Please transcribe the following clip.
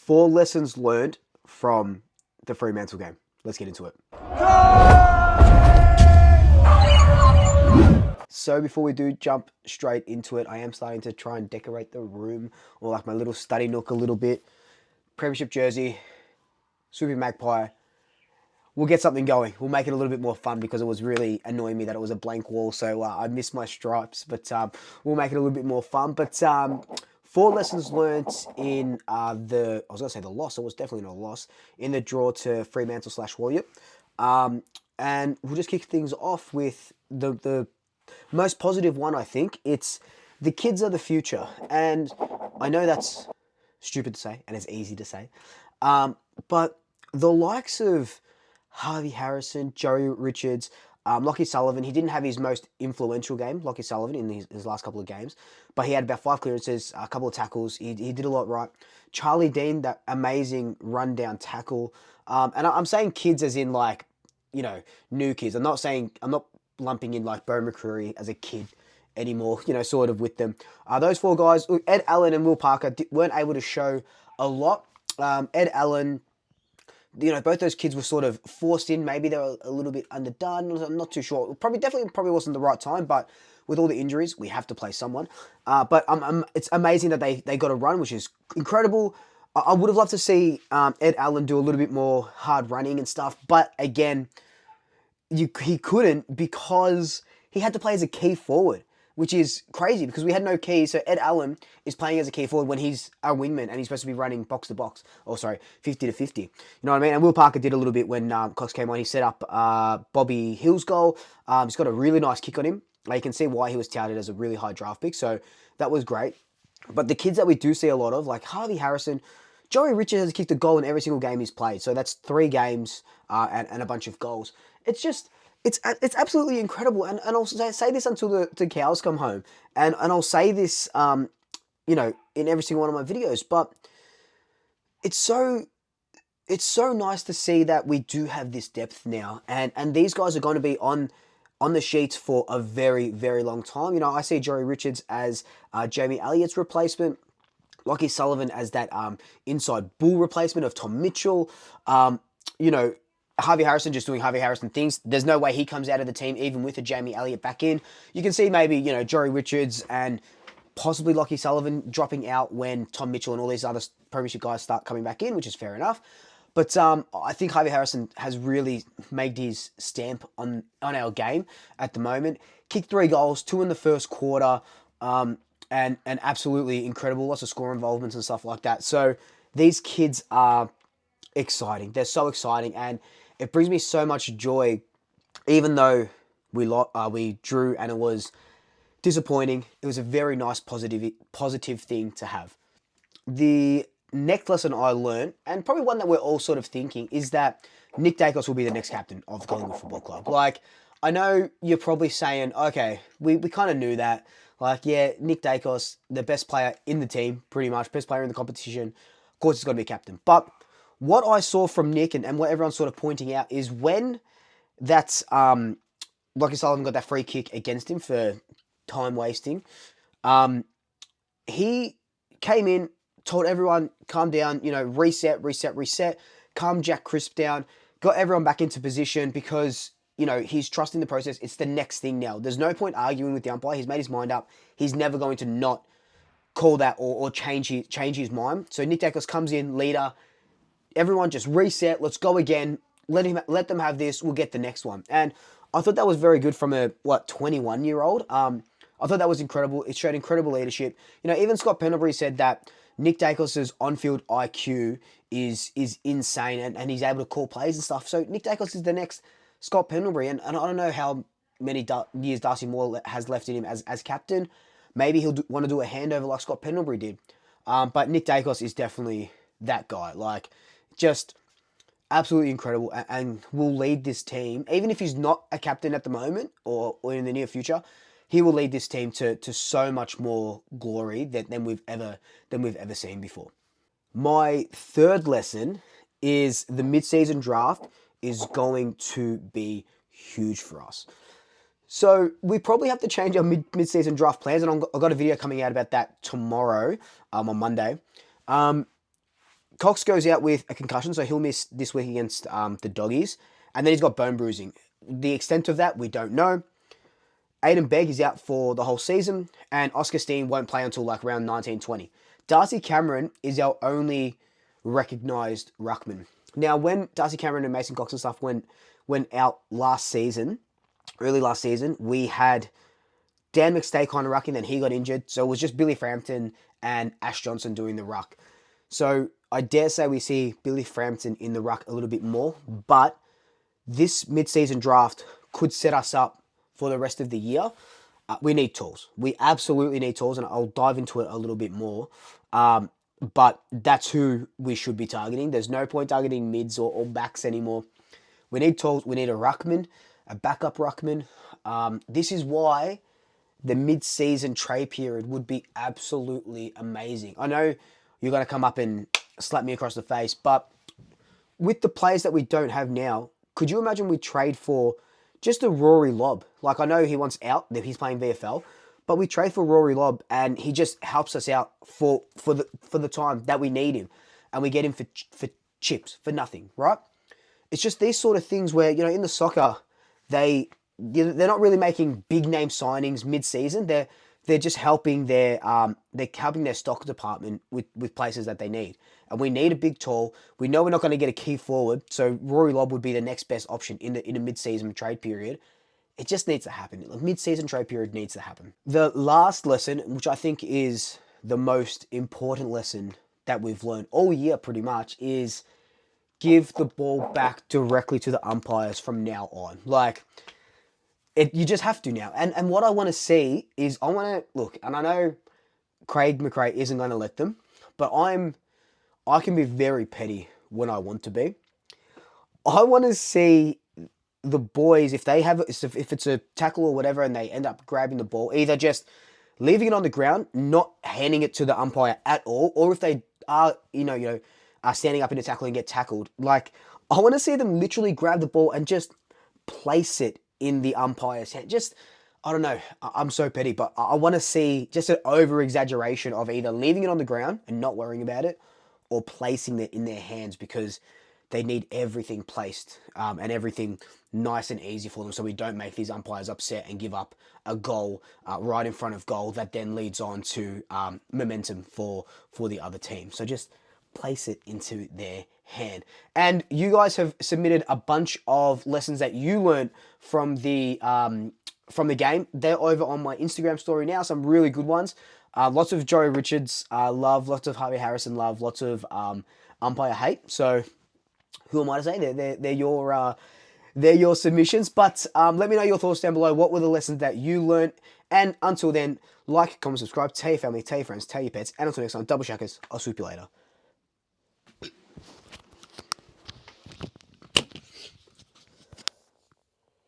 4 lessons learned from the Fremantle game. Let's get into it. So before we do jump straight into it, I am starting to try and decorate the room, or like my little study nook a little bit. Premiership jersey, Swoopy Magpie. We'll get something going. We'll make it a little bit more fun because it was really annoying me that it was a blank wall. So I missed my stripes, but we'll make it a little bit more fun. But 4 lessons learned in I was going to say the loss. It was definitely not a loss in the draw to Fremantle / Walyalup. And we'll just kick things off with the most positive one, I think. It's the kids are the future. And I know that's stupid to say and it's easy to say. But the likes of Harvey Harrison, Joey Richards, Lockie Sullivan. He didn't have his most influential game, Lockie Sullivan, in his last couple of games, but he had about 5 clearances, a couple of tackles. He did a lot right. Charlie Dean, that amazing rundown tackle. And I'm saying kids as in like, new kids. I'm not lumping in like Bo McCreary as a kid anymore, sort of with them. Those 4 guys, Ed Allen and Will Parker, weren't able to show a lot. Ed Allen, both those kids were sort of forced in. Maybe they were a little bit underdone. I'm not too sure. Probably wasn't the right time, but with all the injuries, we have to play someone. But it's amazing that they got a run, which is incredible. I would have loved to see Ed Allen do a little bit more hard running and stuff. But again, he couldn't because he had to play as a key forward, which is crazy because we had no key. So Ed Allen is playing as a key forward when he's a wingman and he's supposed to be running box to box. 50 to 50. You know what I mean? And Will Parker did a little bit when Cox came on. He set up Bobby Hill's goal. He's got a really nice kick on him. You can see why he was touted as a really high draft pick. So that was great. But the kids that we do see a lot of, like Harvey Harrison, Joey Richards has kicked a goal in every single game he's played. So that's 3 games and a bunch of goals. It's absolutely incredible, and I'll say this until the cows come home, and I'll say this, in every single one of my videos. But it's so nice to see that we do have this depth now, and these guys are going to be on the sheets for a very, very long time. I see Joey Richards as Jamie Elliott's replacement, Lockie Sullivan as that inside bull replacement of Tom Mitchell. Harvey Harrison just doing Harvey Harrison things. There's no way he comes out of the team even with a Jamie Elliott back in. You can see maybe, Jory Richards and possibly Lockie Sullivan dropping out when Tom Mitchell and all these other premiership guys start coming back in, which is fair enough. But I think Harvey Harrison has really made his stamp on our game at the moment. Kicked 3 goals, 2 in the first quarter, and absolutely incredible. Lots of score involvements and stuff like that. So these kids are exciting. They're so exciting, and it brings me so much joy, even though we drew and it was disappointing. It was a very nice positive thing to have. The next lesson I learned, and probably one that we're all sort of thinking, is that Nick Dacos will be the next captain of Collingwood Football Club. Like, I know you're probably saying, okay, we kind of knew that. Like, yeah, Nick Dacos, the best player in the team, pretty much, best player in the competition. Of course, he's got to be captain. But what I saw from Nick and what everyone's sort of pointing out is when that's Lockie Sullivan got that free kick against him for time wasting, he came in, told everyone, calm down, reset, calm Jack Crisp down, got everyone back into position because, he's trusting the process. It's the next thing now. There's no point arguing with the umpire. He's made his mind up. He's never going to not call that or change his mind. So Nick Dacos comes in, leader. Everyone just reset. Let's go again. Let them have this. We'll get the next one. And I thought that was very good from a 21-year-old. I thought that was incredible. It showed incredible leadership. Even Scott Pendlebury said that Nick Dacos' on-field IQ is insane, and he's able to call plays and stuff. So Nick Dacos is the next Scott Pendlebury, and I don't know how many years Darcy Moore has left in him as captain. Maybe he'll want to do a handover like Scott Pendlebury did. But Nick Dacos is definitely that guy. Like, just absolutely incredible, and will lead this team. Even if he's not a captain at the moment or in the near future, he will lead this team to so much more glory than we've ever seen before. My third lesson is the mid-season draft is going to be huge for us. So we probably have to change our mid-season draft plans, and I've got a video coming out about that tomorrow, on Monday. Cox goes out with a concussion, so he'll miss this week against the Doggies. And then he's got bone bruising. The extent of that, we don't know. Aiden Begg is out for the whole season, and Oscar Steen won't play until like around 1920. Darcy Cameron is our only recognised ruckman. Now, when Darcy Cameron and Mason Cox and stuff went out last season, early last season, we had Dan McStay kind of rucking, then he got injured. So it was just Billy Frampton and Ash Johnson doing the ruck. So I dare say we see Billy Frampton in the ruck a little bit more, but this mid-season draft could set us up for the rest of the year. We need tools. We absolutely need tools, and I'll dive into it a little bit more. But that's who we should be targeting. There's no point targeting mids or backs anymore. We need tools. We need a ruckman, a backup ruckman. This is why the mid-season trade period would be absolutely amazing. I know you're going to come up and slap me across the face, but with the players that we don't have now, could you imagine we trade for just a Rory Lobb? Like, I know he wants out, that he's playing VFL, but we trade for Rory Lobb and he just helps us out for the time that we need him, and we get him for chips, for nothing, right? It's just these sort of things where, in the soccer, they're not really making big name signings mid-season. They're just helping their stock department with places that they need. And we need a big tall. We know we're not going to get a key forward, so Rory Lobb would be the next best option in a mid-season trade period. It just needs to happen. The mid-season trade period needs to happen. The last lesson, which I think is the most important lesson that we've learned all year pretty much, is give the ball back directly to the umpires from now on. You just have to now. And what I want to see is, I want to look, and I know Craig McRae isn't going to let them, but I can be very petty when I want to be. I want to see the boys, if it's a tackle or whatever, and they end up grabbing the ball, either just leaving it on the ground, not handing it to the umpire at all, or if they are, are standing up in a tackle and get tackled, I want to see them literally grab the ball and just place it in the umpire's hand. I don't know, I'm so petty, but I want to see just an over-exaggeration of either leaving it on the ground and not worrying about it, or placing it in their hands, because they need everything placed and everything nice and easy for them, so we don't make these umpires upset and give up a goal right in front of goal that then leads on to momentum for the other team. So just place it into their hand. And you guys have submitted a bunch of lessons that you learned from the game. They're over on my Instagram story now, some really good ones. Lots of Joey Richards love, lots of Harvey Harrison love, lots of umpire hate. So who am I to say? They're your submissions. But let me know your thoughts down below. What were the lessons that you learned? And until then, like, comment, subscribe, tell your family, tell your friends, tell your pets. And until next time, double shackers. I'll swoop you later.